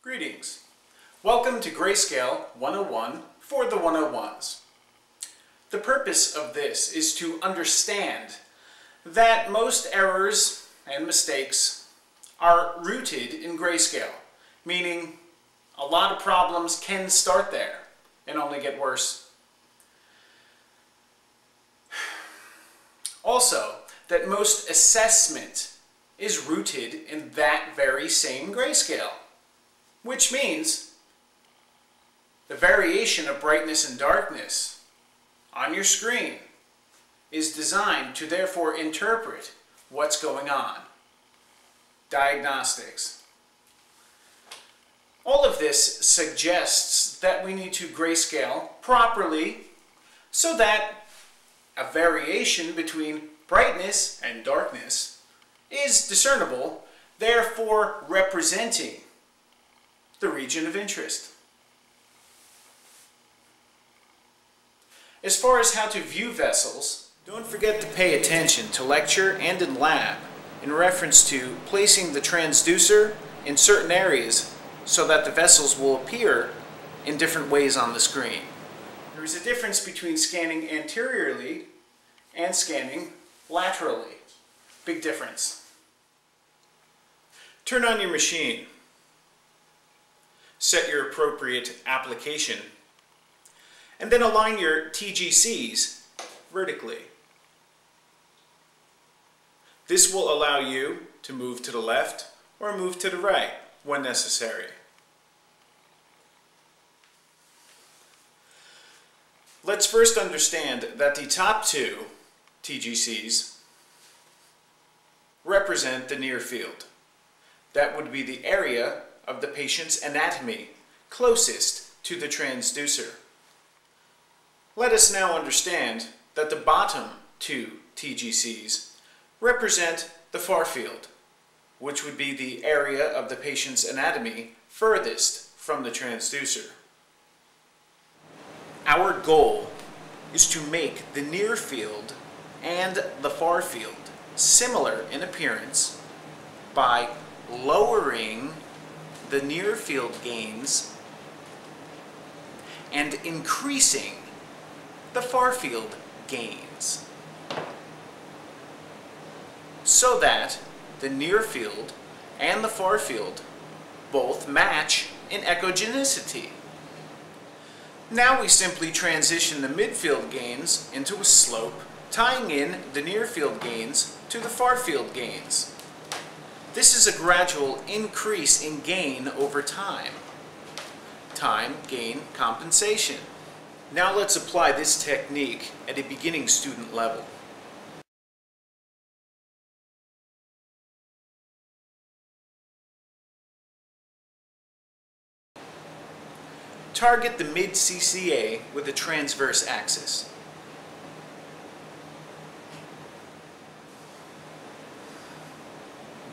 Greetings. Welcome to Greyscale 101 for the 101s. The purpose of this is to understand that most errors and mistakes are rooted in grayscale, meaning a lot of problems can start there and only get worse. Also, that most assessment is rooted in that very same grayscale, which means the variation of brightness and darkness on your screen is designed to therefore interpret what's going on. Diagnostics. All of this suggests that we need to grayscale properly so that a variation between brightness and darkness is discernible, therefore representing the region of interest. As far as how to view vessels, don't forget to pay attention to lecture and in lab in reference to placing the transducer in certain areas so that the vessels will appear in different ways on the screen. There is a difference between scanning anteriorly and scanning laterally. Big difference. Turn on your machine. Set your appropriate application, and then align your TGCs vertically. This will allow you to move to the left or move to the right when necessary. Let's first understand that the top two TGCs represent the near field. That would be the area of the patient's anatomy closest to the transducer. Let us now understand that the bottom two TGCs represent the far field, which would be the area of the patient's anatomy furthest from the transducer. Our goal is to make the near field and the far field similar in appearance by lowering the near field gains and increasing the far field gains so that the near field and the far field both match in echogenicity. Now we simply transition the midfield gains into a slope, tying in the near field gains to the far field gains. This is a gradual increase in gain over time. Time, gain, compensation. Now let's apply this technique at a beginning student level. Target the mid-CCA with a transverse axis.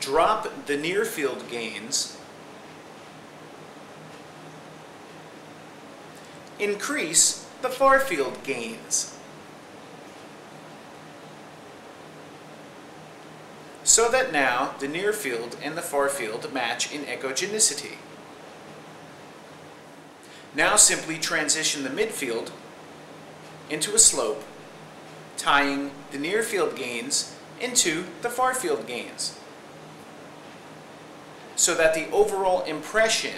Drop the near field gains. Increase the far field gains so that now the near field and the far field match in echogenicity. Now simply transition the midfield into a slope, tying the near field gains into the far field gains, so that the overall impression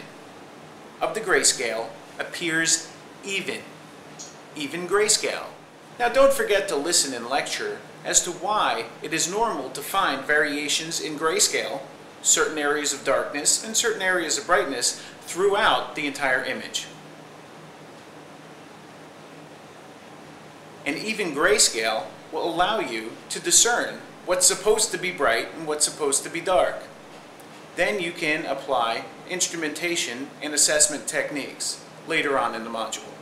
of the grayscale appears even grayscale. Now don't forget to listen in lecture as to why it is normal to find variations in grayscale, certain areas of darkness and certain areas of brightness throughout the entire image. An even grayscale will allow you to discern what's supposed to be bright and what's supposed to be dark. Then you can apply instrumentation and assessment techniques later on in the module.